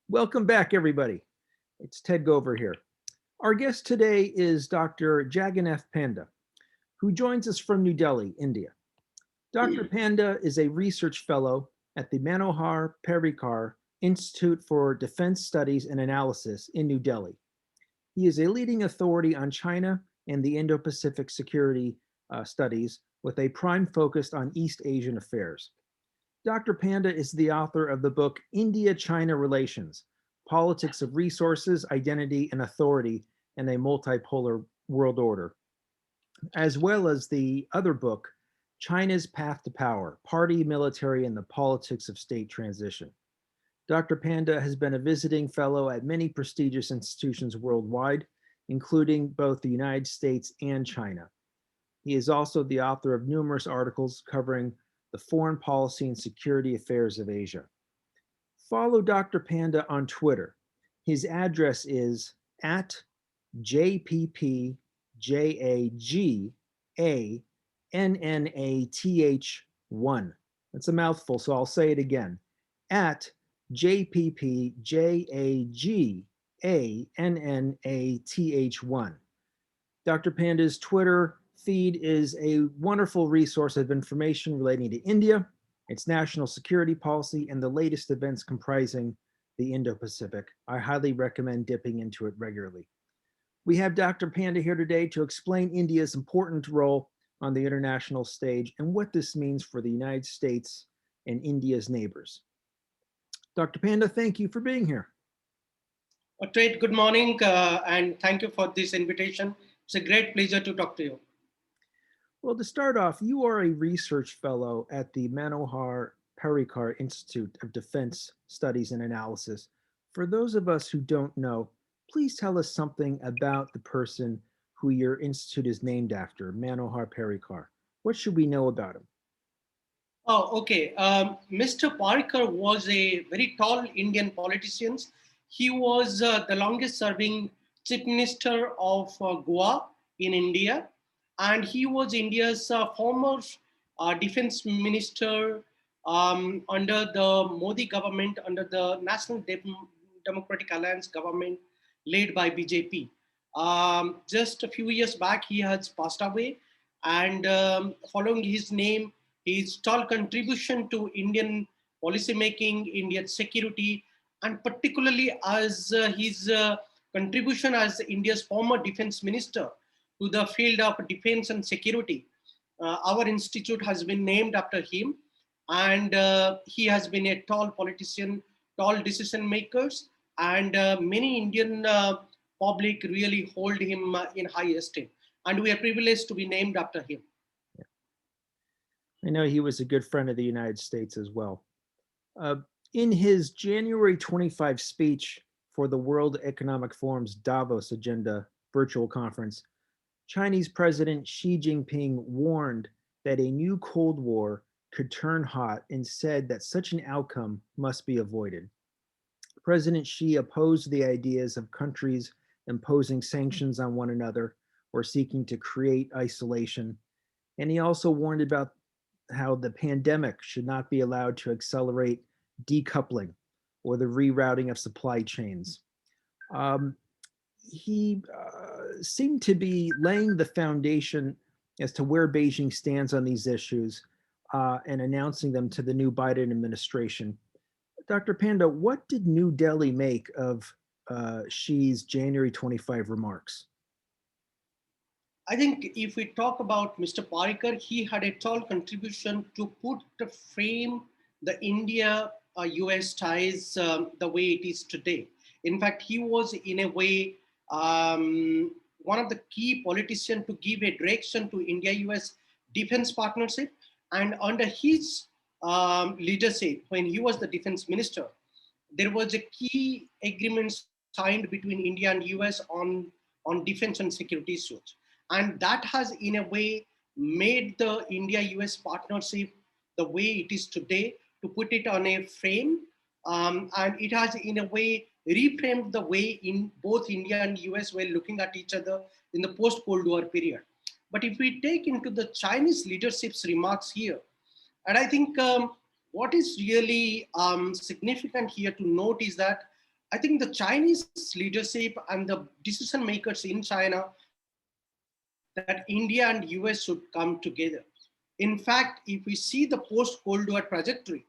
Welcome back, everybody. It's Ted Gover here. Our guest today is Dr. Jagannath Panda, who joins us from New Delhi, India. Dr. Panda is a research fellow at the Manohar Parrikar Institute for Defence Studies and Analyses in New Delhi. He is a leading authority on China and the Indo-Pacific security studies with a prime focus on East Asian affairs. Dr. Panda is the author of the book India-China Relations, Politics of Resources, Identity, and Authority in a Multipolar World Order, as well as the other book, China's Path to Power, Party, Military, and the Politics of State Transition. Dr. Panda has been a visiting fellow at many prestigious institutions worldwide, including both the United States and China. He is also the author of numerous articles covering the foreign policy and security affairs of Asia. Follow Dr. Panda on Twitter. His address is at JPPJAGANNATH1. That's a mouthful, so I'll say it again. At JPPJAGANNATH1. Dr. Panda's Twitter feed is a wonderful resource of information relating to India, its national security policy, and the latest events comprising the Indo-Pacific. I highly recommend dipping into it regularly. We have Dr. Panda here today to explain India's important role on the international stage and what this means for the United States and India's neighbors. Dr. Panda, thank you for being here. Ted, good morning, and thank you for this invitation. It's a great pleasure to talk to you. Well, to start off, you are a research fellow at the Manohar Parrikar Institute of Defence Studies and Analyses. For those of us who don't know, please tell us something about the person who your institute is named after, Manohar Parrikar. What should we know about him? Oh, okay. Mr. Parrikar was a very tall Indian politician. He was the longest serving chief minister of Goa in India. And he was India's former defense minister under the Modi government, under the National Democratic Alliance government led by BJP. Just a few years back, he has passed away. And following his name, his tall contribution to Indian policymaking, Indian security, and particularly as his contribution as India's former defense minister to the field of defense and security. Our institute has been named after him, and he has been a tall politician, tall decision makers, and many Indian public really hold him in high esteem. And we are privileged to be named after him. I know he was a good friend of the United States as well. In his January 25 speech for the World Economic Forum's Davos Agenda virtual conference, Chinese President Xi Jinping warned that a new Cold War could turn hot and said that such an outcome must be avoided. President Xi opposed the ideas of countries imposing sanctions on one another or seeking to create isolation. And he also warned about how the pandemic should not be allowed to accelerate decoupling or the rerouting of supply chains. He seemed to be laying the foundation as to where Beijing stands on these issues and announcing them to the new Biden administration. Dr. Panda, what did New Delhi make of Xi's January 25 remarks? I think if we talk about Mr. Parrikar, he had a tall contribution to put the frame the India-US ties the way it is today. In fact, he was in a way one of the key politicians to give a direction to India-US defense partnership. And under his leadership, when he was the defense minister, there was a key agreement signed between India and US on defense and security issues. And that has, in a way, made the India-US partnership the way it is today, to put it on a frame. And it has, in a way, reframed the way in both India and US were looking at each other in the post-Cold War period. But if we take into the Chinese leadership's remarks here, and I think what is really significant here to note is that I think the Chinese leadership and the decision makers in China that India and US should come together. In fact, if we see the post-Cold War trajectory,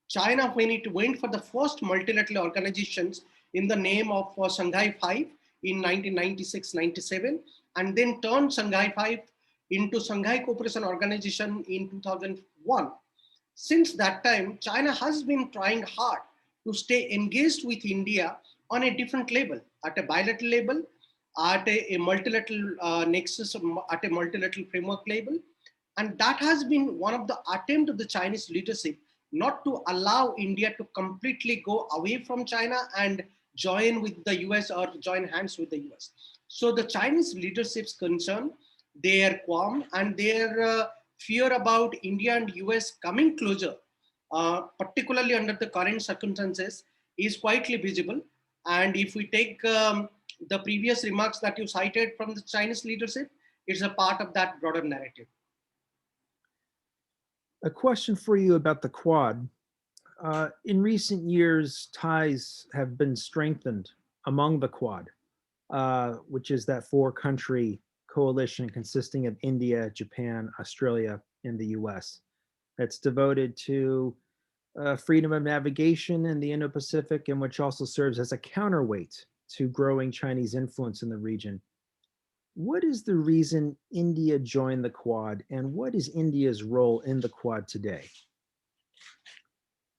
China, when it went for the first multilateral organizations in the name of Shanghai Five in 1996-97, and then turned Shanghai Five into Shanghai Cooperation Organization in 2001. Since that time, China has been trying hard to stay engaged with India on a different level, at a bilateral level, at a multilateral nexus, at a multilateral framework level. And that has been one of the attempts of the Chinese leadership not to allow India to completely go away from China and join with the US or join hands with the US. So the Chinese leadership's concern, their qualm and their fear about India and US coming closer, particularly under the current circumstances, is quietly visible. And if we take the previous remarks that you cited from the Chinese leadership, it's a part of that broader narrative. A question for you about the Quad. In recent years, ties have been strengthened among the Quad, which is that four-country coalition consisting of India, Japan, Australia, and the US. That's devoted to freedom of navigation in the Indo-Pacific, and which also serves as a counterweight to growing Chinese influence in the region. What is the reason India joined the Quad, and what is India's role in the Quad today?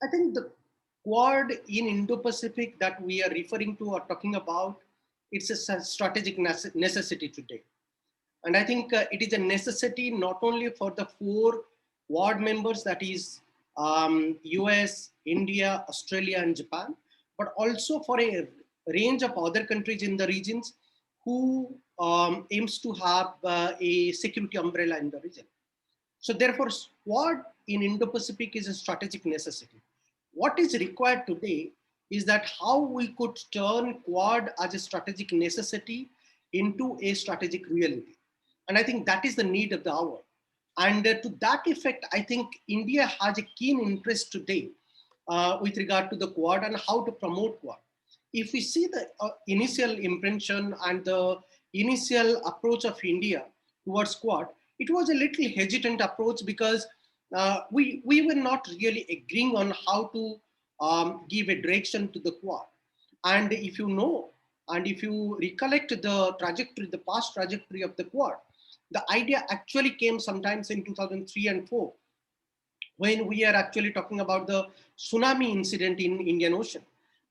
I think the Quad in Indo-Pacific that we are referring to or talking about, it's a strategic necessity today. And I think it is a necessity not only for the four Quad members, that is US, India, Australia, and Japan, but also for a range of other countries in the regions who aims to have a security umbrella in the region. So therefore, Quad in Indo-Pacific is a strategic necessity. What is required today is that how we could turn Quad as a strategic necessity into a strategic reality. And I think that is the need of the hour. And to that effect, I think India has a keen interest today with regard to the Quad and how to promote Quad. If we see the initial impression and the initial approach of India towards Quad, it was a little hesitant approach because we were not really agreeing on how to give a direction to the Quad. And if you know, and if you recollect the trajectory, the past trajectory of the Quad, the idea actually came sometimes in 2003 and 4, when we are actually talking about the tsunami incident in Indian Ocean.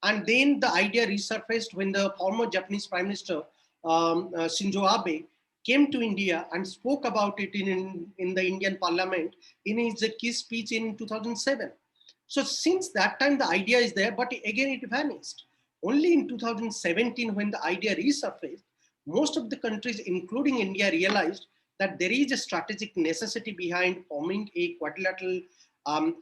And then the idea resurfaced when the former Japanese Prime Minister Shinzo Abe came to India and spoke about it in the Indian Parliament in his key speech in 2007. So since that time, the idea is there, but again, it vanished. Only in 2017, when the idea resurfaced, most of the countries, including India, realized that there is a strategic necessity behind forming a quadrilateral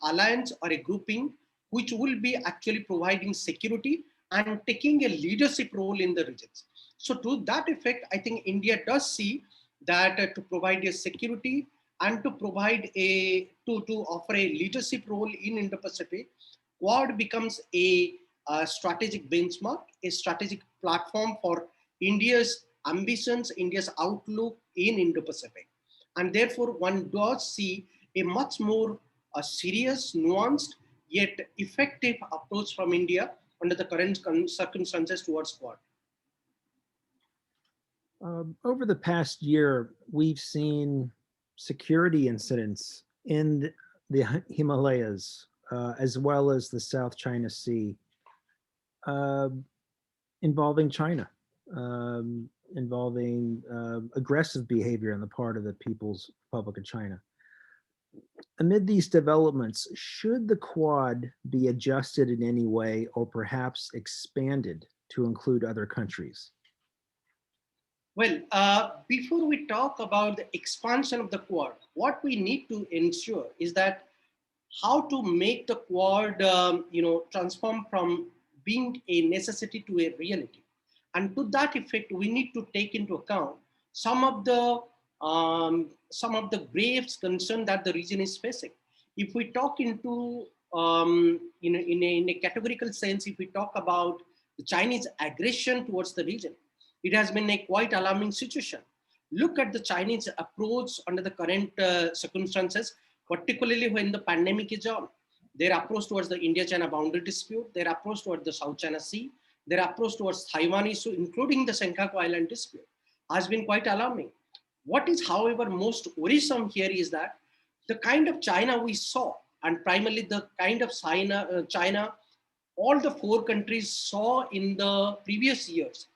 alliance or a grouping, which will be actually providing security and taking a leadership role in the regions. So to that effect, I think India does see that to provide a security and to provide to offer a leadership role in Indo-Pacific, Quad becomes a strategic benchmark, a strategic platform for India's ambitions, India's outlook in Indo-Pacific. And therefore, one does see a much more serious, nuanced, yet effective approach from India under the current circumstances towards Quad. Over the past year, we've seen security incidents in the Himalayas, as well as the South China Sea, involving China, involving aggressive behavior on the part of the People's Republic of China. Amid these developments, should the Quad be adjusted in any way or perhaps expanded to include other countries? Well, before we talk about the expansion of the Quad, what we need to ensure is that how to make the Quad, transform from being a necessity to a reality. And to that effect, we need to take into account some of the graves concern that the region is facing. If we talk into in a categorical sense, if we talk about the Chinese aggression towards the region. It has been a quite alarming situation. Look at the Chinese approach under the current circumstances, particularly when the pandemic is on. Their approach towards the India-China boundary dispute, their approach towards the South China Sea, their approach towards Taiwan issue, including the Senkaku Island dispute, has been quite alarming. What is, however, most worrisome here is that the kind of China we saw, and primarily the kind of China all the four countries saw in the previous years,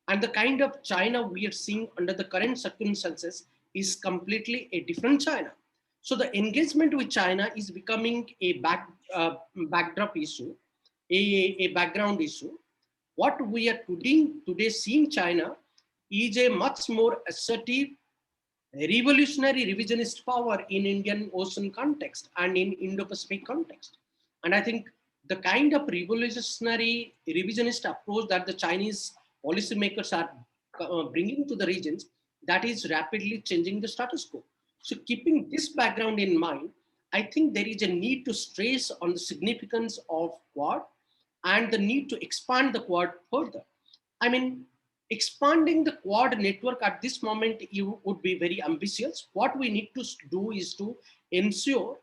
and the kind of China we are seeing under the current circumstances is completely a different China. So the engagement with China is becoming a backdrop issue, a background issue. What we are today seeing China is a much more assertive, revolutionary revisionist power in Indian Ocean context and in Indo-Pacific context. And I think the kind of revolutionary revisionist approach that the Chinese policymakers are bringing to the regions, that is rapidly changing the status quo. So keeping this background in mind, I think there is a need to stress on the significance of Quad and the need to expand the Quad further. I mean, expanding the Quad network at this moment you would be very ambitious. What we need to do is to ensure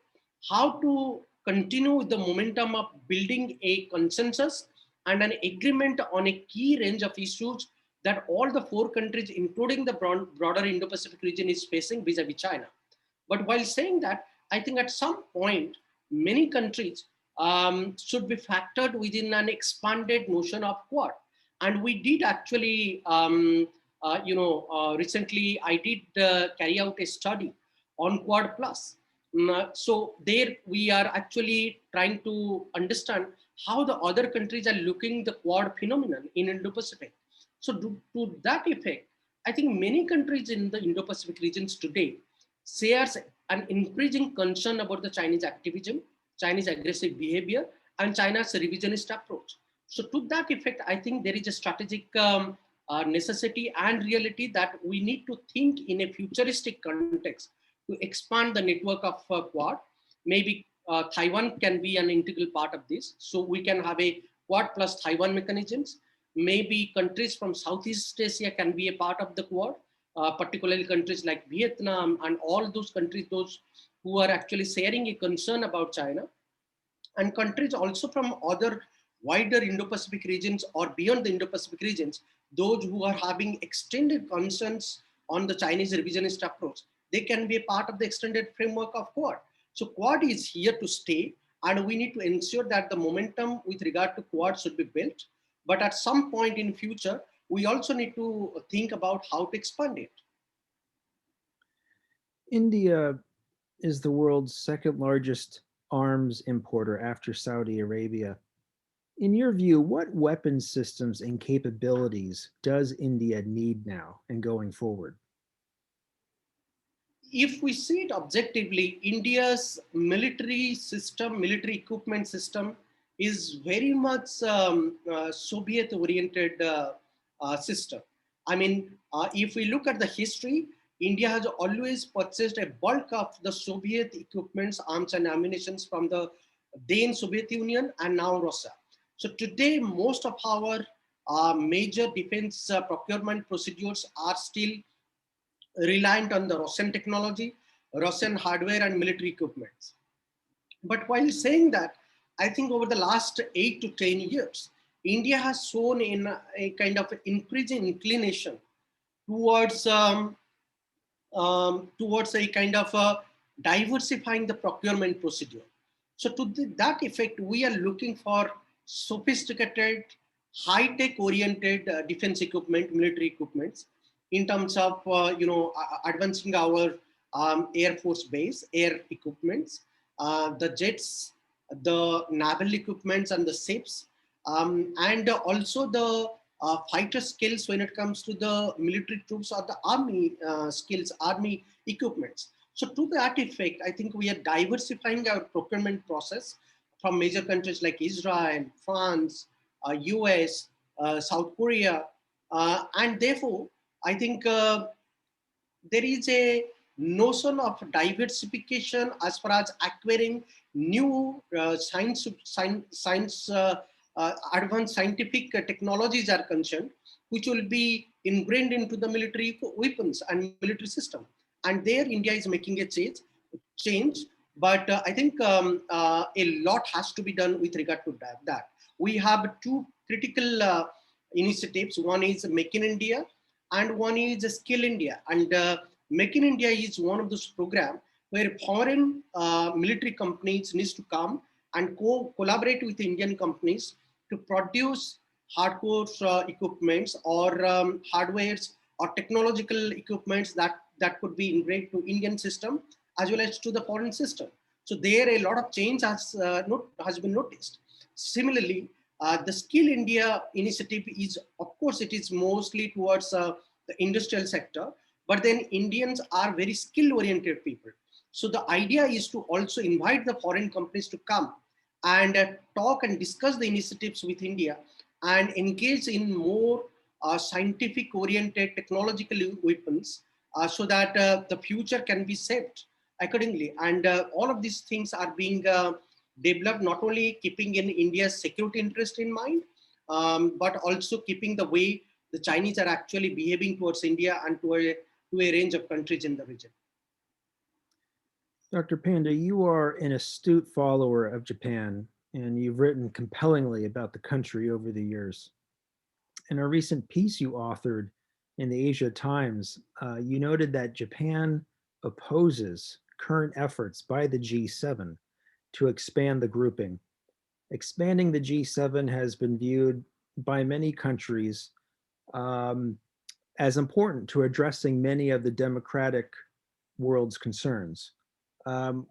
how to continue with the momentum of building a consensus and an agreement on a key range of issues that all the four countries, including the broader Indo-Pacific region, is facing vis-a-vis China. But while saying that, I think at some point, many countries should be factored within an expanded notion of Quad. And we did actually, recently I did carry out a study on Quad Plus. So there we are actually trying to understand how the other countries are looking the Quad phenomenon in Indo-Pacific. So to that effect, I think many countries in the Indo-Pacific regions today shares an increasing concern about the Chinese activism, Chinese aggressive behavior, and China's revisionist approach. So to that effect, I think there is a strategic necessity and reality that we need to think in a futuristic context to expand the network of Quad. Maybe Taiwan can be an integral part of this. So we can have a Quad plus Taiwan mechanisms. Maybe countries from Southeast Asia can be a part of the Quad, particularly countries like Vietnam and all those countries, those who are actually sharing a concern about China, and countries also from other wider Indo-Pacific regions or beyond the Indo-Pacific regions, those who are having extended concerns on the Chinese revisionist approach, they can be a part of the extended framework of Quad. So Quad is here to stay, and we need to ensure that the momentum with regard to Quad should be built. But at some point in future, we also need to think about how to expand it. India is the world's second largest arms importer after Saudi Arabia. In your view, what weapons systems and capabilities does India need now and going forward? If we see it objectively, India's military system, military equipment system is very much Soviet-oriented system. I mean, if we look at the history, India has always purchased a bulk of the Soviet equipments, arms and ammunitions from the then Soviet Union and now Russia. So today, most of our major defense procurement procedures are still reliant on the Russian technology, Russian hardware and military equipment. But while saying that, I think over the last 8 to 10 years, India has shown in a kind of increasing inclination towards towards a kind of diversifying the procurement procedure. So to that effect, we are looking for sophisticated, high-tech oriented defense equipment, military equipments, in terms of advancing our air force base, air equipments, the jets, the naval equipments and the ships, and also the fighter skills when it comes to the military troops or the army skills, army equipments. So to that effect, I think we are diversifying our procurement process from major countries like Israel, France, US, South Korea, and therefore, I think there is a notion of diversification as far as acquiring new science advanced scientific technologies are concerned, which will be ingrained into the military weapons and military system. And there, India is making a change. But I think a lot has to be done with regard to that. We have two critical initiatives. One is Make in India, and one is Skill India. And Make in India is one of those programs where foreign military companies needs to come and collaborate with Indian companies to produce hardcore equipments or hardwares or technological equipments that could be integrated to Indian system as well as to the foreign system. So there a lot of change has been noticed. Similarly, the Skill India initiative is, of course, it is mostly towards the industrial sector, but then Indians are very skill oriented people. So the idea is to also invite the foreign companies to come and talk and discuss the initiatives with India and engage in more scientific oriented technological weapons so that the future can be saved accordingly. And all of these things are being developed, not only keeping in India's security interest in mind, but also keeping the way the Chinese are actually behaving towards India and to a range of countries in the region. Dr. Panda, you are an astute follower of Japan, and you've written compellingly about the country over the years. In a recent piece you authored in the Asia Times, you noted that Japan opposes current efforts by the G7 to expand the grouping. Expanding the G7 has been viewed by many countries as important to addressing many of the democratic world's concerns.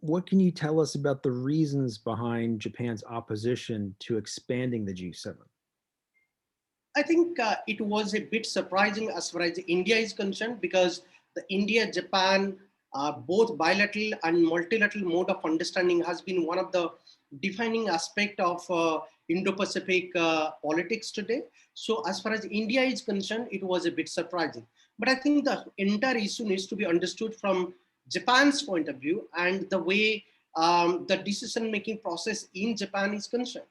What can you tell us about the reasons behind Japan's opposition to expanding the G7? I think it was a bit surprising as far as India is concerned, because the India-Japan, both bilateral and multilateral mode of understanding has been one of the defining aspect of Indo-Pacific politics today. So as far as India is concerned, it was a bit surprising. But I think the entire issue needs to be understood from Japan's point of view and the way the decision-making process in Japan is concerned.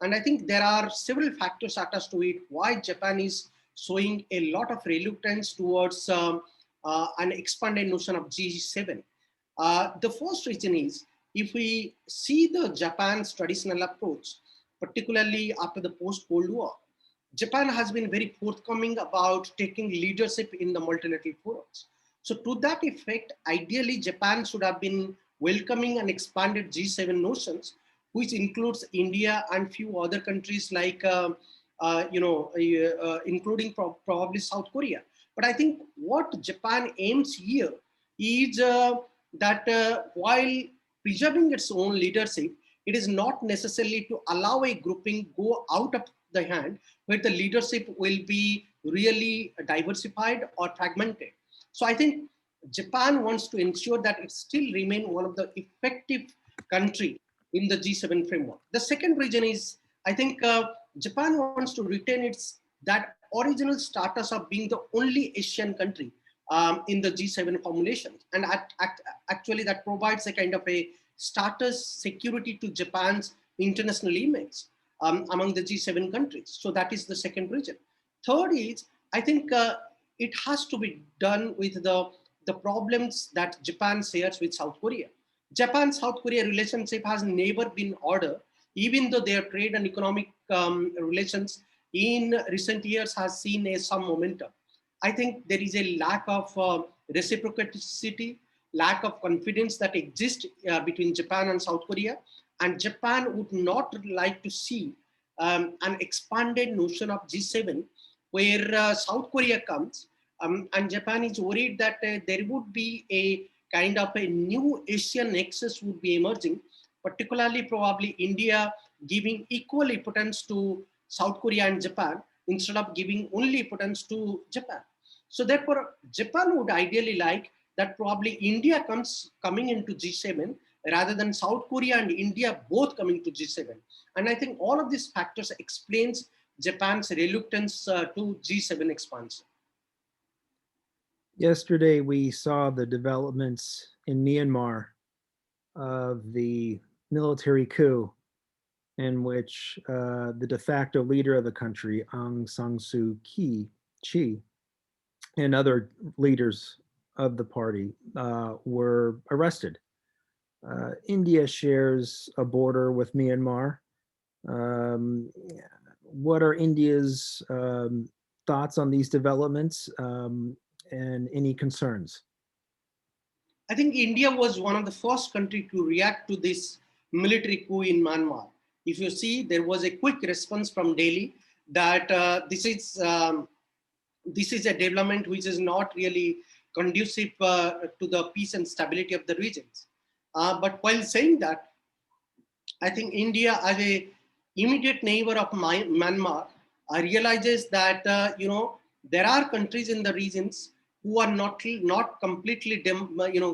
And I think there are several factors attached to it why Japan is showing a lot of reluctance towards an expanded notion of G7. The first reason is, if we see the Japan's traditional approach, particularly after the post-Cold War, Japan has been very forthcoming about taking leadership in the multilateral forums. So to that effect, ideally, Japan should have been welcoming an expanded G7 notions, which includes India and few other countries like, including probably South Korea. But I think what Japan aims here is that while preserving its own leadership, it is not necessarily to allow a grouping go out of the hand where the leadership will be really diversified or fragmented. So I think Japan wants to ensure that it still remain one of the effective country in the G7 framework. The second reason is, I think Japan wants to retain its that original status of being the only Asian country in the G7 formulation. And actually that provides a kind of a status security to Japan's international image among the G7 countries. So that is the second reason. Third is, I think it has to be done with the problems that Japan shares with South Korea. Japan-South Korea relationship has never been ordered, even though their trade and economic relations in recent years has seen some momentum. I think there is a lack of reciprocity, lack of confidence that exists between Japan and South Korea, and Japan would not like to see an expanded notion of G7 where South Korea comes, and Japan is worried that there would be a kind of a new Asian nexus would be emerging, particularly probably India giving equal importance to South Korea and Japan instead of giving only importance to Japan. So therefore, Japan would ideally like that probably India coming into G7 rather than South Korea and India both coming to G7. And I think all of these factors explains Japan's reluctance to G7 expansion. Yesterday, we saw the developments in Myanmar of the military coup in which the de facto leader of the country, Aung San Suu Kyi, and other leaders of the party were arrested. India shares a border with Myanmar. Um, what are India's thoughts on these developments and any concerns? I think India was one of the first country to react to this military coup in Myanmar. If you see, there was a quick response from Delhi that this is a development which is not really conducive to the peace and stability of the regions. But while saying that, I think India, as a immediate neighbor of Myanmar, realizes that there are countries in the regions who are not completely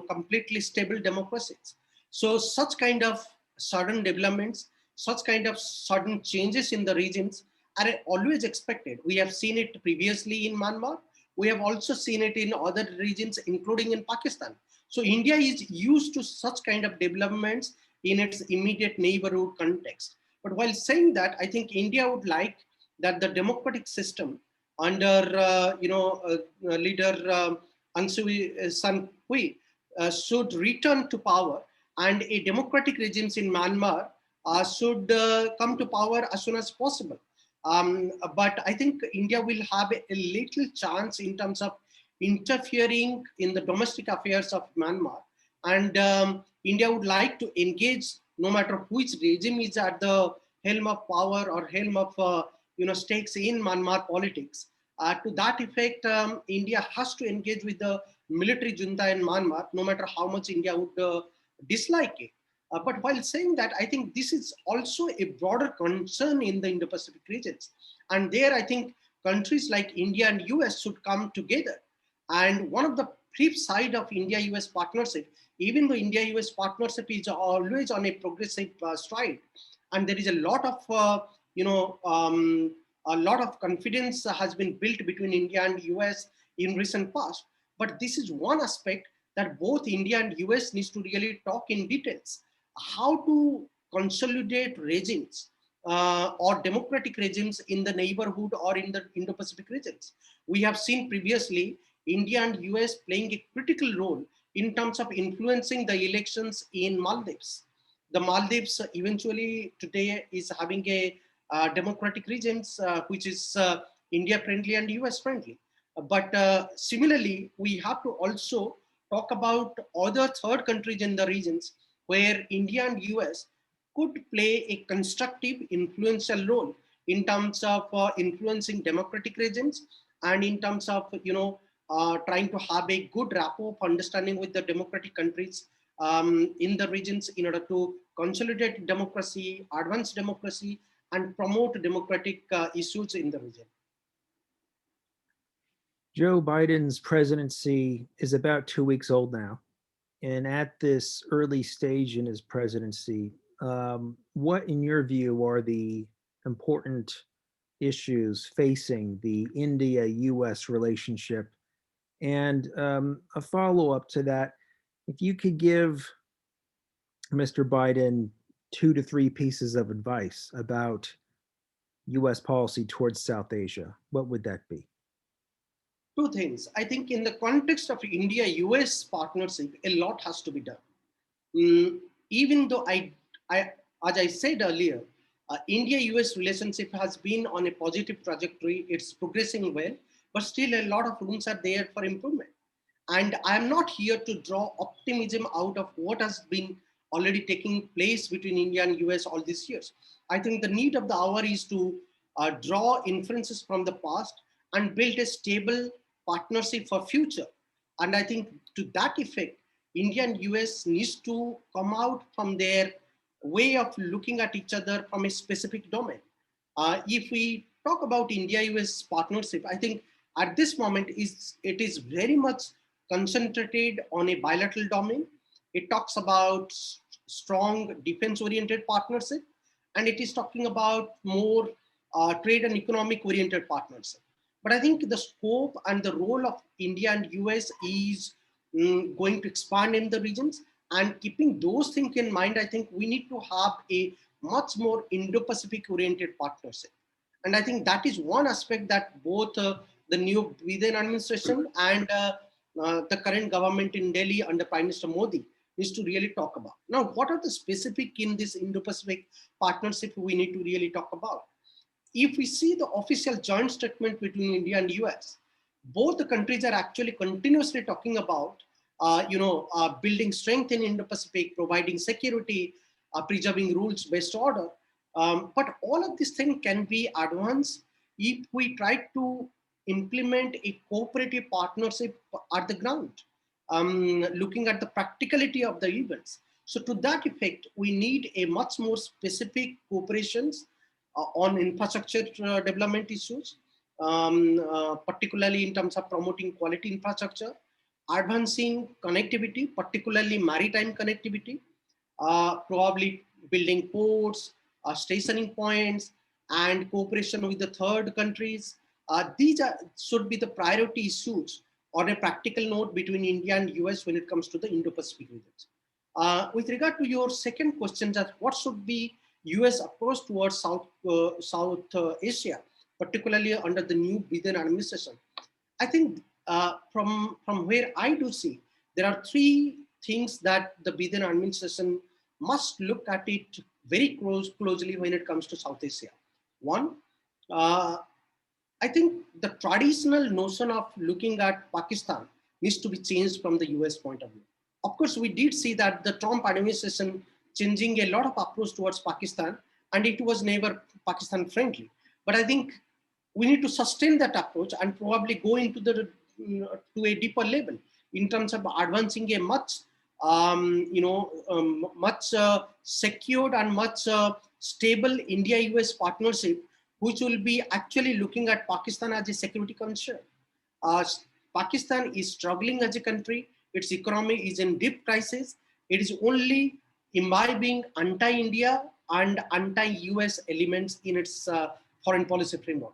completely stable democracies. So such kind of sudden developments, such kind of sudden changes in the regions are always expected. We have seen it previously in Myanmar. We have also seen it in other regions, including in Pakistan. So India is used to such kind of developments in its immediate neighborhood context. But while saying that, I think India would like that the democratic system under leader Aung San Suu Kyi should return to power, and a democratic regimes in Myanmar should come to power as soon as possible. But I think India will have a little chance in terms of interfering in the domestic affairs of Myanmar. And India would like to engage no matter which regime is at the helm of power or helm of stakes in Myanmar politics. To that effect, India has to engage with the military junta in Myanmar, no matter how much India would dislike it. But while saying that, I think this is also a broader concern in the Indo-Pacific regions. And there, I think countries like India and US should come together. And one of the flip side of India-US partnership, even though India-US partnership is always on a progressive stride, and there is a lot of, a lot of confidence has been built between India and US in recent past. But this is one aspect that both India and US needs to really talk in details. How to consolidate regimes or democratic regimes in the neighborhood or in the Indo-Pacific regions. We have seen previously India and US playing a critical role in terms of influencing the elections in Maldives. The Maldives eventually today is having a democratic regimes which is India friendly and US friendly. But similarly, we have to also talk about other third countries in the regions where India and US could play a constructive, influential role in terms of influencing democratic regimes and in terms of trying to have a good rapport of understanding with the democratic countries in the regions in order to consolidate democracy, advance democracy, and promote democratic issues in the region. Joe Biden's presidency is about 2 weeks old now. And at this early stage in his presidency, what, in your view, are the important issues facing the India-US relationship? And a follow-up to that, if you could give Mr. Biden 2 to 3 pieces of advice about US policy towards South Asia, what would that be? Two things. I think in the context of India-US partnership, a lot has to be done. Even though as I said earlier, India-US relationship has been on a positive trajectory. It's progressing well, but still a lot of rooms are there for improvement. And I'm not here to draw optimism out of what has been already taking place between India and US all these years. I think the need of the hour is to draw inferences from the past and build a stable partnership for future. And I think to that effect, India and US needs to come out from their way of looking at each other from a specific domain. If we talk about India-US partnership, I think at this moment it is very much concentrated on a bilateral domain. It talks about strong defense-oriented partnership, and it is talking about more trade and economic-oriented partnership. But I think the scope and the role of India and US is going to expand in the regions. And keeping those things in mind, I think we need to have a much more Indo-Pacific oriented partnership. And I think that is one aspect that both the new Biden administration and the current government in Delhi under Prime Minister Modi needs to really talk about. Now, what are the specific in this Indo-Pacific partnership we need to really talk about? If we see the official joint statement between India and US, both the countries are actually continuously talking about, building strength in Indo-Pacific, providing security, preserving rules-based order. But all of these things can be advanced if we try to implement a cooperative partnership at the ground, looking at the practicality of the events. So to that effect, we need a much more specific cooperations on infrastructure development issues, particularly in terms of promoting quality infrastructure, advancing connectivity, particularly maritime connectivity, probably building ports, stationing points, and cooperation with the third countries. Should be the priority issues on a practical note between India and US when it comes to the Indo-Pacific regions. With regard to your second question, that what should be US approach towards South Asia, particularly under the new Biden administration, I think from where I do see, there are three things that the Biden administration must look at it very closely when it comes to South Asia. One, uh, I think the traditional notion of looking at Pakistan needs to be changed from the US point of view. Of course, we did see that the Trump administration changing a lot of approach towards Pakistan, and it was never Pakistan friendly. But I think we need to sustain that approach and probably go into to a deeper level in terms of advancing a much secured and much stable India-US partnership, which will be actually looking at Pakistan as a security concern. Uh, Pakistan is struggling as a country. Its economy is in deep crisis. It is only imbibing anti-India and anti-US elements in its foreign policy framework.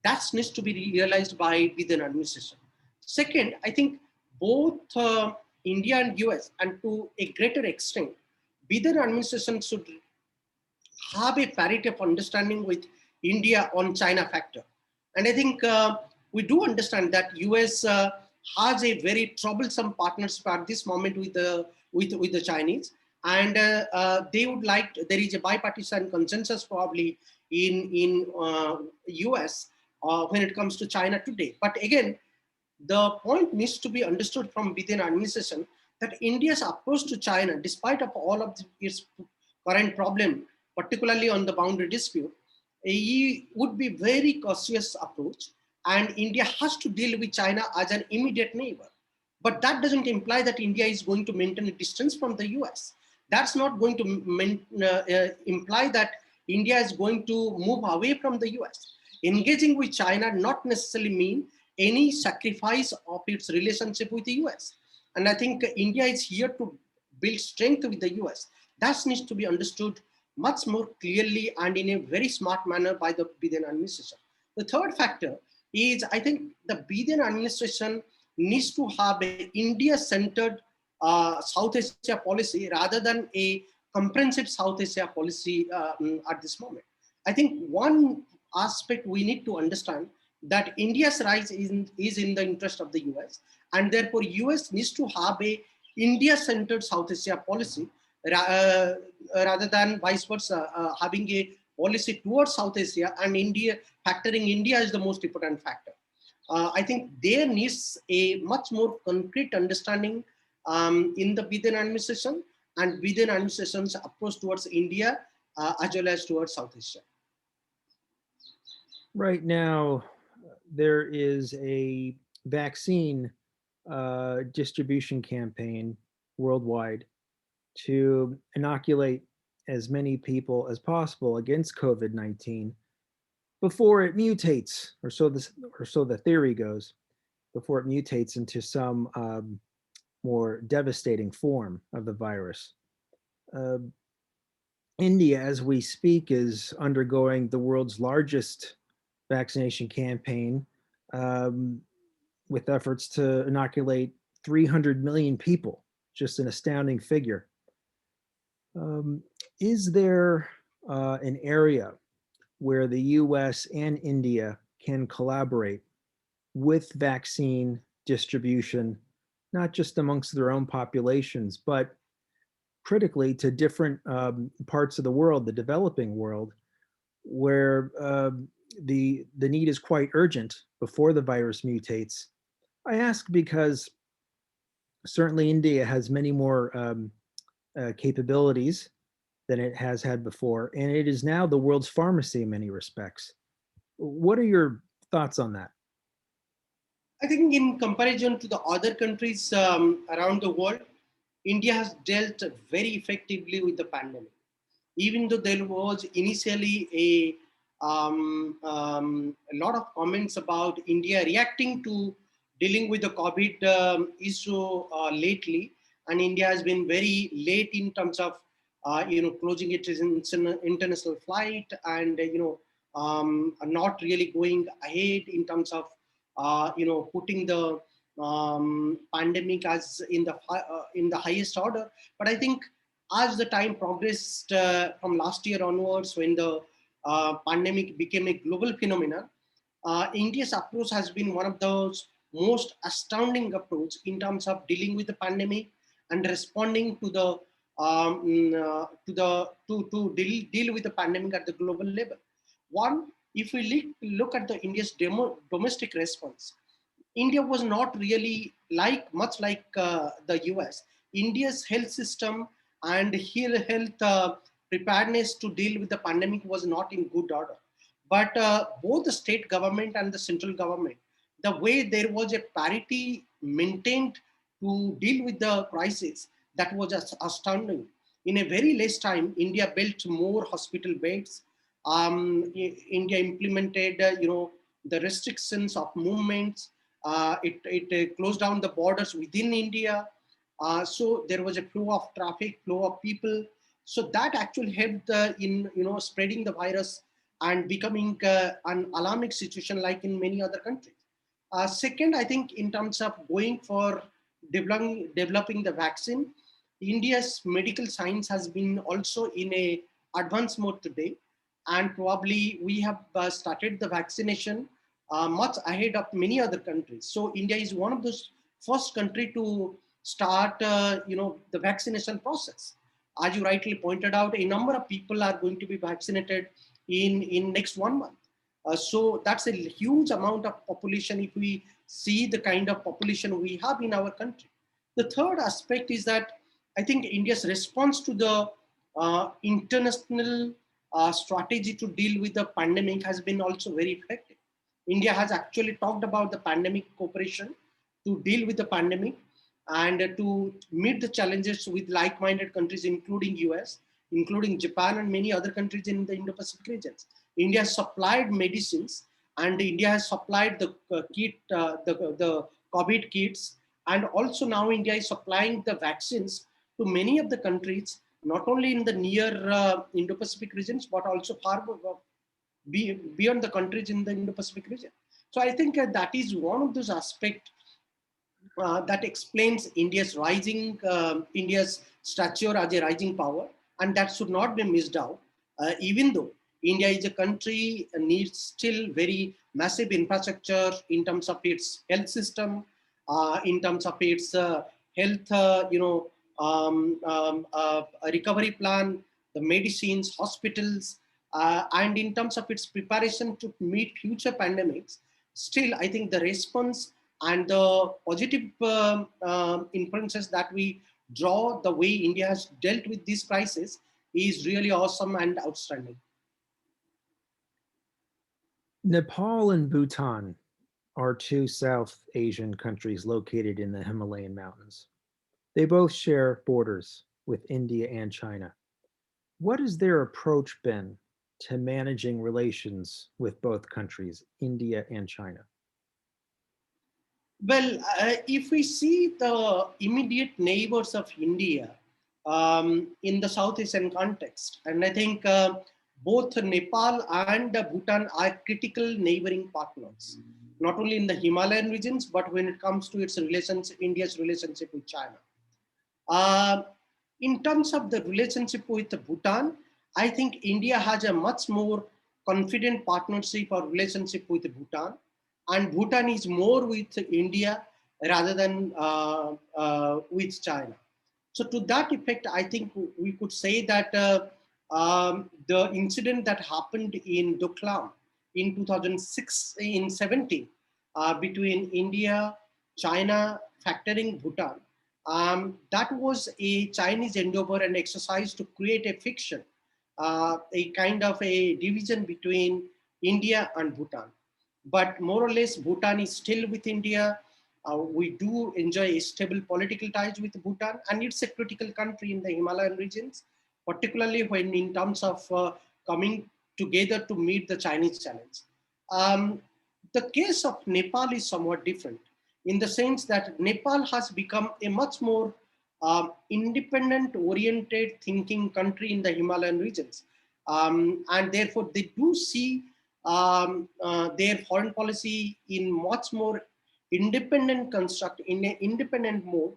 That needs to be realized by Biden administration. Second, I think both India and US, and to a greater extent, Biden administration should have a parity of understanding with India on China factor. And I think we do understand that US has a very troublesome partnership at this moment with the Chinese. And they would like there is a bipartisan consensus probably in US when it comes to China today. But again, the point needs to be understood from within administration that India's approach to China, despite of all of its current problem, particularly on the boundary dispute, would be very cautious approach, and India has to deal with China as an immediate neighbor. But that doesn't imply that India is going to maintain a distance from the US. That's not going to imply that India is going to move away from the US. Engaging with China not necessarily mean any sacrifice of its relationship with the US. And I think India is here to build strength with the US. That needs to be understood much more clearly and in a very smart manner by the Biden administration. The third factor is, I think the Biden administration needs to have an India-centered South Asia policy rather than a comprehensive South Asia policy at this moment. I think one aspect we need to understand that India's rise is in the interest of the US, and therefore US needs to have a India-centered South Asia policy rather than vice versa, having a policy towards South Asia and India, factoring India as the most important factor. I think there needs a much more concrete understanding in the Biden administration and Biden administration's approach towards India as well as towards South Asia. Right now, there is a vaccine distribution campaign worldwide to inoculate as many people as possible against COVID-19 before it mutates, or so the theory goes, before it mutates into some more devastating form of the virus. Uh, India, as we speak, is undergoing the world's largest vaccination campaign, um, with efforts to inoculate 300 million people, just an astounding figure. Um, is there an area where the US and India can collaborate with vaccine distribution, not just amongst their own populations, but critically to different parts of the world, the developing world, where the need is quite urgent before the virus mutates. I ask because certainly India has many more capabilities than it has had before, and it is now the world's pharmacy in many respects. What are your thoughts on that? I think in comparison to the other countries around the world, India has dealt very effectively with the pandemic. Even though there was initially a lot of comments about India reacting to dealing with the COVID issue lately, and India has been very late in terms of closing its international flight and not really going ahead in terms of putting the pandemic as in the highest order. But I think as the time progressed from last year onwards, when the pandemic became a global phenomenon, India's approach has been one of those most astounding approach in terms of dealing with the pandemic and responding to the deal with the pandemic at the global level. One, if we look at the India's domestic response, India was not really much like the US. India's health system and health preparedness to deal with the pandemic was not in good order. But both the state government and the central government, the way there was a parity maintained to deal with the crisis, that was astounding. In a very less time, India built more hospital beds. India implemented, the restrictions of movements. It closed down the borders within India. So there was a flow of traffic, flow of people. So that actually helped in spreading the virus and becoming an alarming situation like in many other countries. Second, I think in terms of going for developing the vaccine, India's medical science has been also in a advanced mode today, and probably we have started the vaccination much ahead of many other countries. So India is one of those first country to start, the vaccination process. As you rightly pointed out, a number of people are going to be vaccinated in next 1 month. So that's a huge amount of population if we see the kind of population we have in our country. The third aspect is that I think India's response to the international strategy to deal with the pandemic has been also very effective. India has actually talked about the pandemic cooperation to deal with the pandemic and to meet the challenges with like-minded countries, including US, including Japan and many other countries in the Indo-Pacific regions. India has supplied medicines, and India has supplied the the COVID kits, and also now India is supplying the vaccines to many of the countries, not only in the near Indo-Pacific regions, but also far beyond the countries in the Indo-Pacific region. So I think that is one of those aspects that explains India's stature as a rising power, and that should not be missed out. Even though India is a country needs still very massive infrastructure in terms of its health system, in terms of its health, recovery plan, the medicines, hospitals, and in terms of its preparation to meet future pandemics. Still, I think the response and the positive inferences that we draw the way India has dealt with this crisis is really awesome and outstanding. Nepal and Bhutan are two South Asian countries located in the Himalayan mountains. They both share borders with India and China. What has their approach been to managing relations with both countries, India and China? Well, if we see the immediate neighbors of India in the South Asian context, and I think both Nepal and Bhutan are critical neighboring partners, not only in the Himalayan regions, but when it comes to its relations, India's relationship with China. Uh, in terms of the relationship with Bhutan, I think India has a much more confident partnership or relationship with Bhutan, and Bhutan is more with India rather than with China. So to that effect, I think we could say that the incident that happened in Doklam in 2006 in 17 between India, China, factoring Bhutan, that was a Chinese endeavor and exercise to create a fiction, a kind of a division between India and Bhutan. But more or less, Bhutan is still with India. We do enjoy a stable political ties with Bhutan, and it's a critical country in the Himalayan regions, particularly when in terms of coming together to meet the Chinese challenge. Um, the case of Nepal is somewhat different in the sense that Nepal has become a much more independent oriented thinking country in the Himalayan regions. And therefore they do see their foreign policy in much more independent construct, in an independent mode,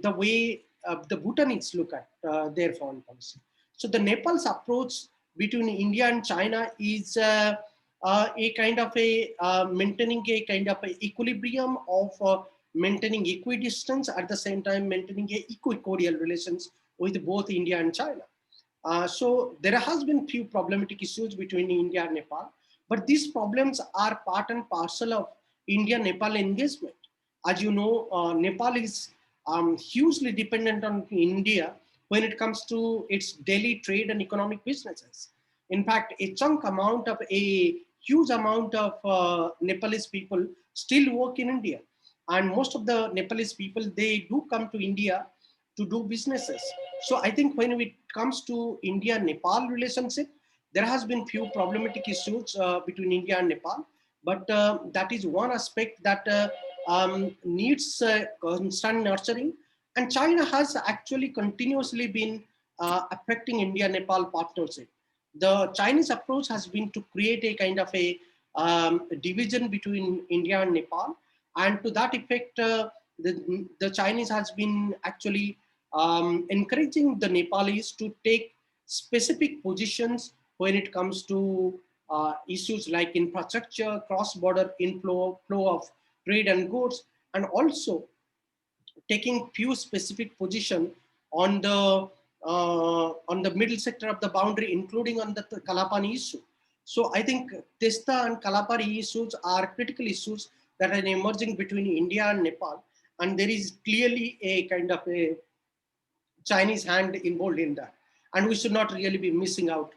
the way the Bhutanites look at their foreign policy. So the Nepal's approach between India and China is a kind of a maintaining a kind of a equilibrium of maintaining equidistance, at the same time maintaining a equicordial relations with both India and China. So there has been few problematic issues between India and Nepal, but these problems are part and parcel of India-Nepal engagement. As you know, Nepal is hugely dependent on India when it comes to its daily trade and economic businesses. In fact, a huge amount of Nepalese people still work in India. And most of the Nepalese people, they do come to India to do businesses. So I think when it comes to India-Nepal relationship, there has been few problematic issues between India and Nepal, but that is one aspect that needs constant nurturing. And China has actually continuously been affecting India-Nepal partnership. The Chinese approach has been to create a kind of a division between India and Nepal. And to that effect, the Chinese has been actually encouraging the Nepalis to take specific positions when it comes to issues like infrastructure, cross-border flow of trade and goods, and also taking few specific position on the middle sector of the boundary, including on the Kalapani issue. So I think Testa and Kalapani issues are critical issues that are emerging between India and Nepal, and there is clearly a kind of a Chinese hand involved in that. And we should not really be missing out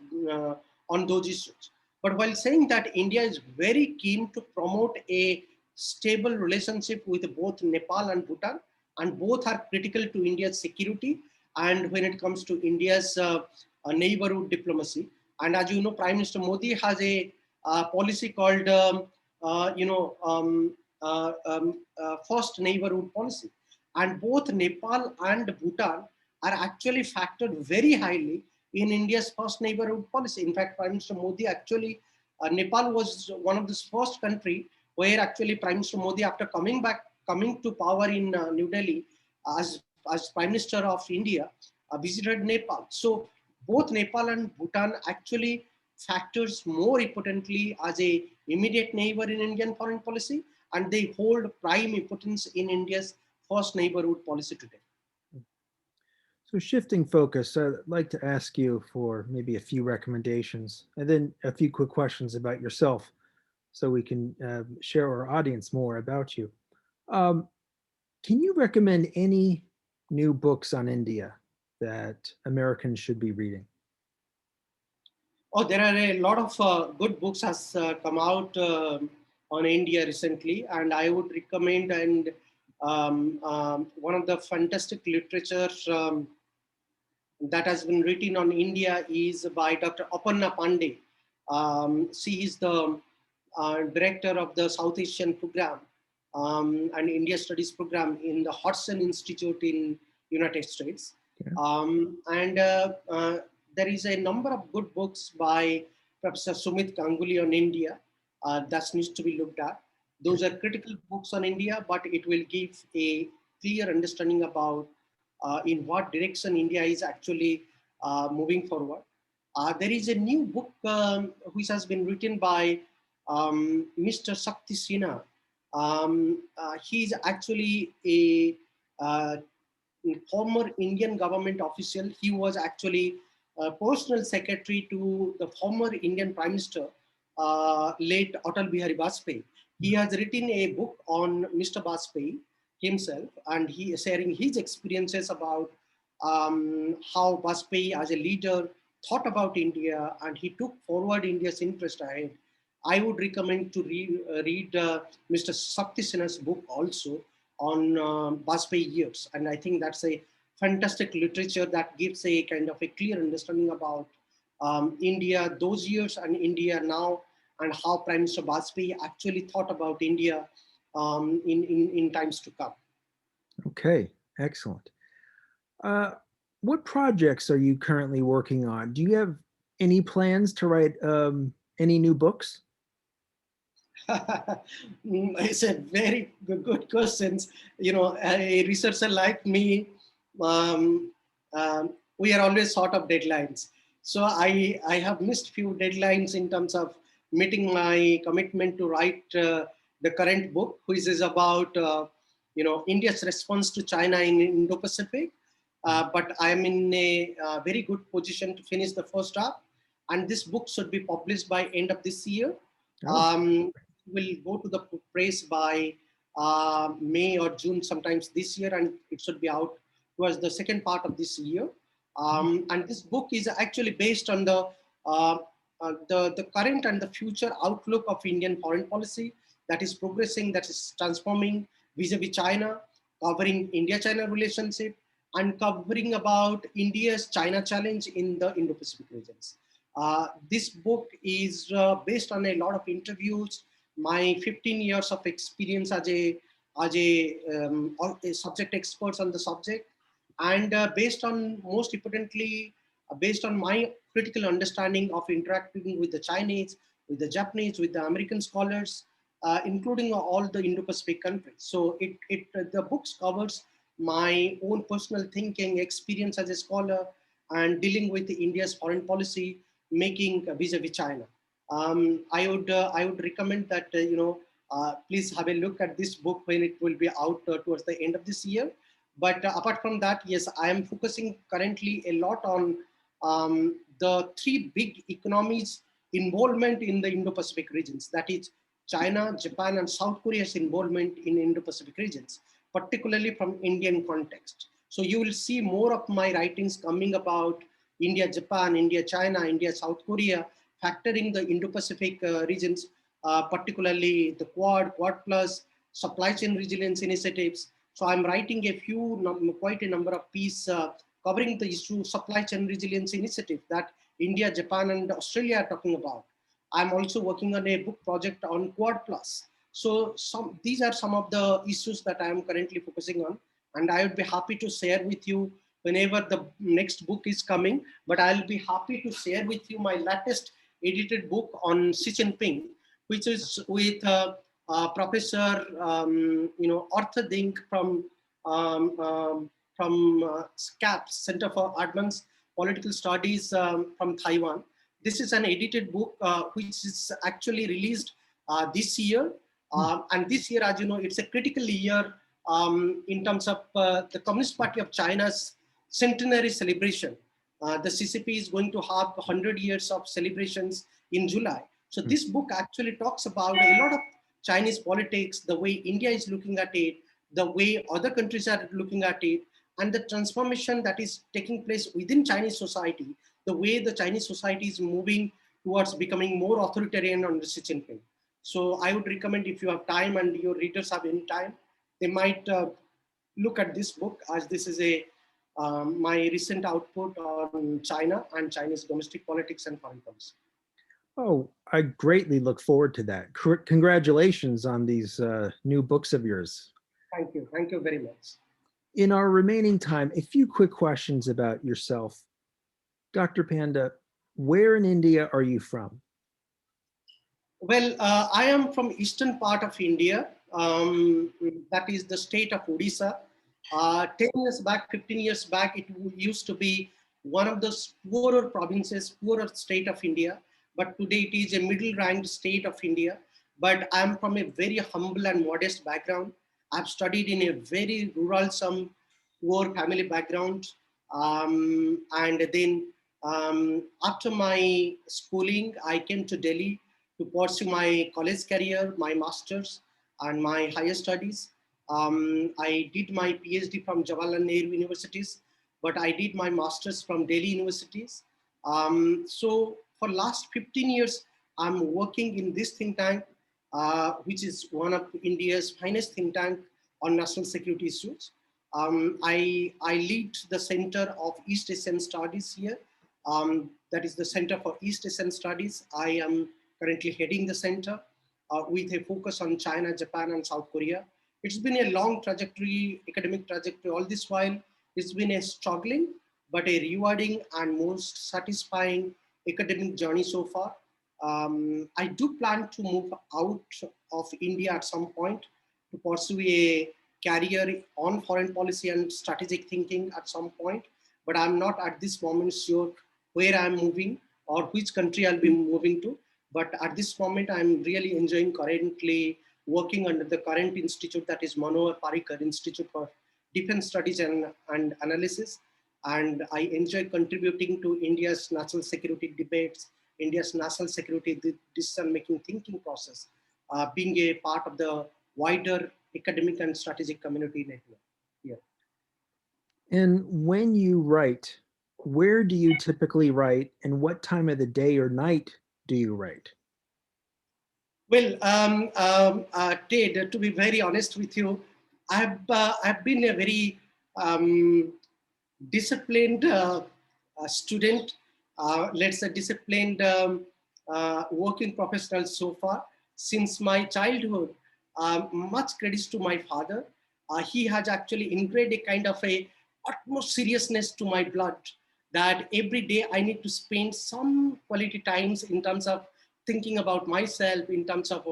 on those issues. But while saying that, India is very keen to promote a stable relationship with both Nepal and Bhutan, and both are critical to India's security and when it comes to India's neighborhood diplomacy. And as you know, Prime Minister Modi has a policy called, first neighborhood policy. And both Nepal and Bhutan are actually factored very highly in India's first neighborhood policy. In fact, Prime Minister Modi actually, Nepal was one of the first country where actually Prime Minister Modi, after coming to power in New Delhi as Prime Minister of India, visited Nepal. So both Nepal and Bhutan actually factors more importantly as a immediate neighbor in Indian foreign policy, and they hold prime importance in India's first neighborhood policy today. So shifting focus, I'd like to ask you for maybe a few recommendations and then a few quick questions about yourself so we can share our audience more about you. Um, can you recommend any new books on India that Americans should be reading? Oh, there are a lot of good books has come out on India recently, and I would recommend and one of the fantastic literature that has been written on India is by Dr. Panda. She is the director of the South Asian program and India Studies program in the Hodgson Institute in United States. Yeah. And there is a number of good books by Professor Sumit Ganguly on India that needs to be looked at. Those are critical books on India, but it will give a clear understanding about in what direction India is actually moving forward. There is a new book which has been written by Mr. Sakti Sinha. He's actually a former Indian government official. He was actually a personal secretary to the former Indian Prime Minister, late Atal Bihari Vajpayee. He has written a book on Mr. Vajpayee himself, and he is sharing his experiences about how Vajpayee as a leader thought about India, and he took forward India's interest ahead. I would recommend to read Mr. Sakti Sinha's book also on Vajpayee years. And I think that's a fantastic literature that gives a kind of a clear understanding about India, those years, and India now, and how Prime Minister Vajpayee actually thought about India in times to come. Okay, excellent. What projects are you currently working on? Do you have any plans to write any new books? It's a very good question. You know, a researcher like me, um, we are always short of deadlines. So I have missed few deadlines in terms of meeting my commitment to write the current book, which is about India's response to China in Indo-Pacific. But I am in a very good position to finish the first draft, and this book should be published by end of this year. Oh, Will go to the press by May or June, sometimes this year, and it should be out towards the second part of this year. And this book is actually based on the current and the future outlook of Indian foreign policy that is progressing, that is transforming vis-a-vis China, covering India-China relationship, and covering about India's China challenge in the Indo-Pacific regions. This book is based on a lot of interviews, my 15 years of experience as a subject expert on the subject, and based on, most importantly, based on my critical understanding of interacting with the Chinese, with the Japanese, with the American scholars, including all the Indo-Pacific countries. So the books covers my own personal thinking, experience as a scholar, and dealing with India's foreign policy making vis-a-vis China. I would recommend that please have a look at this book when it will be out towards the end of this year. But apart from that, yes, I am focusing currently a lot on the three big economies involvement in the Indo-Pacific regions. That is China, Japan, and South Korea's involvement in Indo-Pacific regions, particularly from Indian context. So you will see more of my writings coming about India, Japan, India, China, India, South Korea, factoring the Indo-Pacific regions, particularly the Quad Plus, supply chain resilience initiatives. So I'm writing quite a number of pieces covering the issue supply chain resilience initiative that India, Japan, and Australia are talking about. I'm also working on a book project on Quad Plus. So these are some of the issues that I am currently focusing on, and I would be happy to share with you whenever the next book is coming. But I'll be happy to share with you my latest edited book on Xi Jinping, which is with Professor Arthur Dink from SCAPS, Center for Advanced Political Studies from Taiwan. This is an edited book which is actually released this year. And this year, as you know, it's a critical year in terms of the Communist Party of China's centenary celebration. The CCP is going to have 100 years of celebrations in July. So this book actually talks about a lot of Chinese politics, the way India is looking at it, the way other countries are looking at it, and the transformation that is taking place within Chinese society, the way the Chinese society is moving towards becoming more authoritarian under Xi Jinping. So I would recommend, if you have time and your readers have any time, they might look at this book, as this is my recent output on China and Chinese domestic politics and foreign policy. Oh, I greatly look forward to that. Congratulations on these new books of yours. Thank you. Thank you very much. In our remaining time, a few quick questions about yourself. Dr. Panda, where in India are you from? Well, I am from eastern part of India. That is the state of Odisha. 10 years back, 15 years back, it used to be one of the poorer provinces, poorer state of India, but today it is a middle-ranked state of India. But I'm from a very humble and modest background. I've studied in a very rural, some poor family background. And then after my schooling, I came to Delhi to pursue my college career, my master's and my higher studies. I did my PhD from Jawaharlal Nehru Universities, but I did my master's from Delhi universities. So for last 15 years, I'm working in this think tank, which is one of India's finest think tank on national security issues. I lead the Center of East Asian Studies here. That is the Center for East Asian Studies. I am currently heading the center with a focus on China, Japan, and South Korea. It's been a long trajectory, academic trajectory. All this while, it's been a struggling, but a rewarding and most satisfying academic journey so far. I do plan to move out of India at some point to pursue a career on foreign policy and strategic thinking at some point, but I'm not at this moment sure where I'm moving or which country I'll be moving to. But at this moment, I'm really enjoying currently working under the current institute, that is Manohar Parrikar Institute for Defence Studies and Analysis. And I enjoy contributing to India's national security debates, India's national security decision-making thinking process, being a part of the wider academic and strategic community network. Yeah. And when you write, where do you typically write and what time of the day or night do you write? Well, Ted, to be very honest with you, I've been a very disciplined student, let's say disciplined working professional so far. Since my childhood, much credits to my father. He has actually ingrained a kind of a utmost seriousness to my blood that every day I need to spend some quality times in terms of thinking about myself, in terms of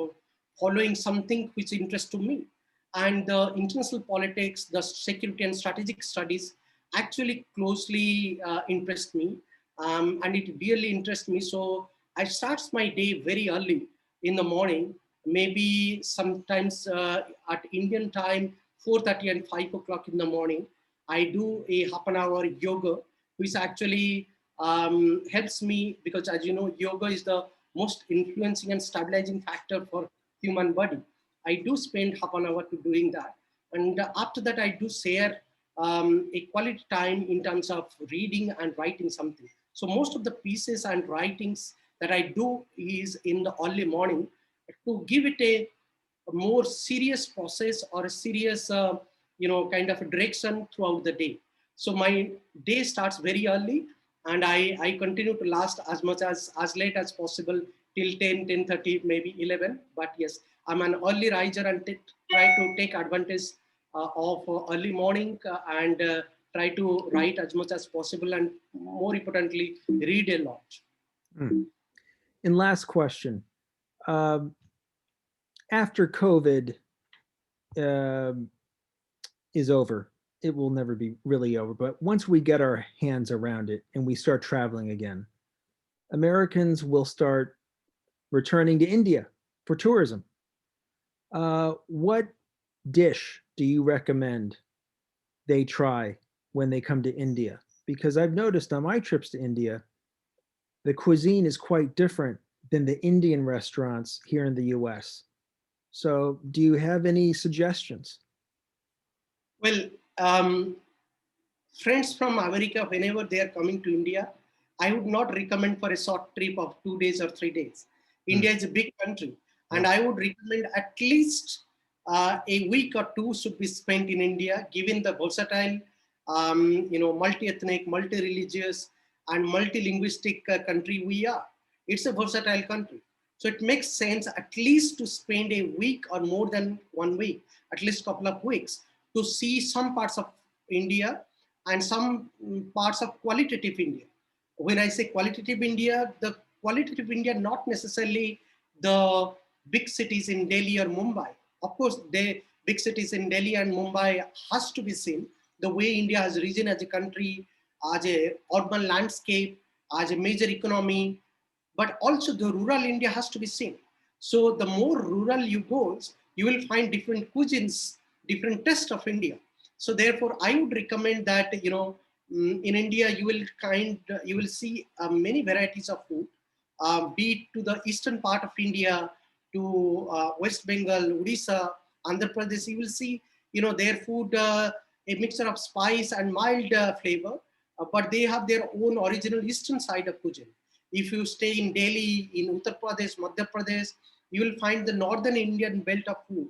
following something which interests to me. And the international politics, the security and strategic studies actually closely interest me, and it really interests me. So I start my day very early in the morning, maybe sometimes at Indian time, 4:30 and 5 o'clock in the morning. I do a half an hour yoga, which actually helps me because, as you know, yoga is the most influencing and stabilizing factor for human body. I do spend half an hour to doing that. And after that, I do share a quality time in terms of reading and writing something. So most of the pieces and writings that I do is in the early morning to give it a more serious process or a serious, kind of a direction throughout the day. So my day starts very early and I continue to last as much as late as possible till 10, 10:30, maybe 11. But yes, I'm an early riser and try to take advantage of early morning and try to write as much as possible and more importantly, read a lot. And last question. After COVID is over, it will never be really over, but once we get our hands around it and we start traveling again, Americans will start returning to India for tourism. What dish do you recommend they try when they come to India? Because I've noticed on my trips to India, the cuisine is quite different than the Indian restaurants here in the US. So do you have any suggestions? Well, friends from America, whenever they are coming to India, I would not recommend for a short trip of 2 days or 3 days. India is a big country, and I would recommend at least a week or two should be spent in India, given the versatile, multi-ethnic, multi-religious, and multi-linguistic country we are. It's a versatile country. So it makes sense at least to spend a week or more than 1 week, at least a couple of weeks, to see some parts of India and some parts of qualitative India. When I say qualitative India, the qualitative India, not necessarily the big cities in Delhi or Mumbai. Of course, the big cities in Delhi and Mumbai has to be seen. The way India has risen as a country, as a urban landscape, as a major economy, but also the rural India has to be seen. So the more rural you go, you will find different cuisines, different tastes of India. So therefore, I would recommend that in India you will see many varieties of food, be it to the eastern part of India, to West Bengal, Odisha, Andhra Pradesh. You will see their food a mixture of spice and mild flavor, but they have their own original eastern side of cuisine. If you stay in Delhi, in Uttar Pradesh, Madhya Pradesh, you will find the northern Indian belt of food.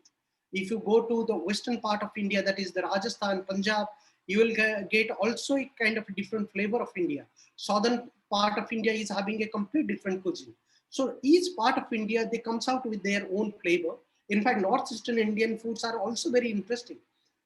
If you go to the western part of India, that is the Rajasthan, Punjab, you will get also a kind of different flavor of India. Southern part of India is having a complete different cuisine. So each part of India, they comes out with their own flavor. In fact, northeastern Indian foods are also very interesting.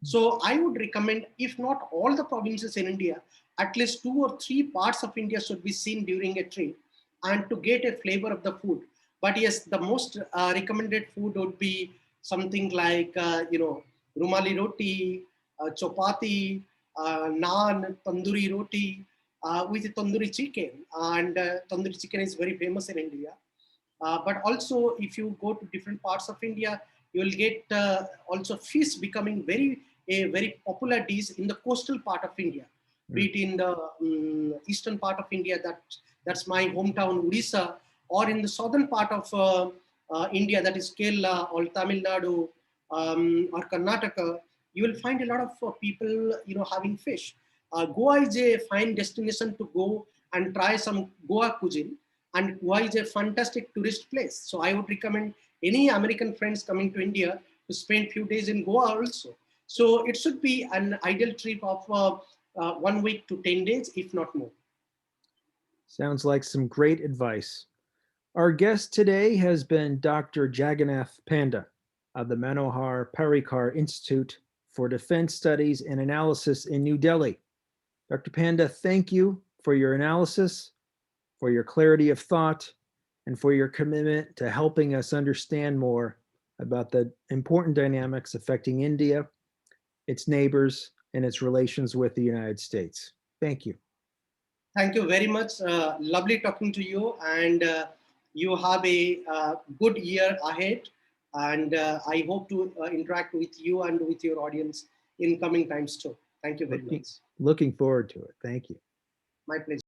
So I would recommend, if not all the provinces in India, at least 2 or 3 parts of India should be seen during a trip and to get a flavor of the food. But yes, the most recommended food would be something like, rumali roti, chapati, naan, tandoori roti, with tandoori chicken. And tandoori chicken is very famous in India. But also, if you go to different parts of India, you will get also fish becoming a very popular dish in the coastal part of India, be it in the eastern part of India, that's my hometown, Odisha, or in the southern part of India, that is Kerala or Tamil Nadu or Karnataka. You will find a lot of people, having fish. Goa is a fine destination to go and try some Goa cuisine, and Goa is a fantastic tourist place. So I would recommend any American friends coming to India to spend few days in Goa also. So it should be an ideal trip of 1 week to 10 days, if not more. Sounds like some great advice. Our guest today has been Dr. Jagannath Panda of the Manohar Parrikar Institute for Defence Studies and Analysis in New Delhi. Dr. Panda, thank you for your analysis, for your clarity of thought, and for your commitment to helping us understand more about the important dynamics affecting India, its neighbors, and its relations with the United States. Thank you. Thank you very much. Lovely talking to you, and you have a good year ahead. And I hope to interact with you and with your audience in coming times too. Thank you very much. Looking forward to it. Thank you. My pleasure.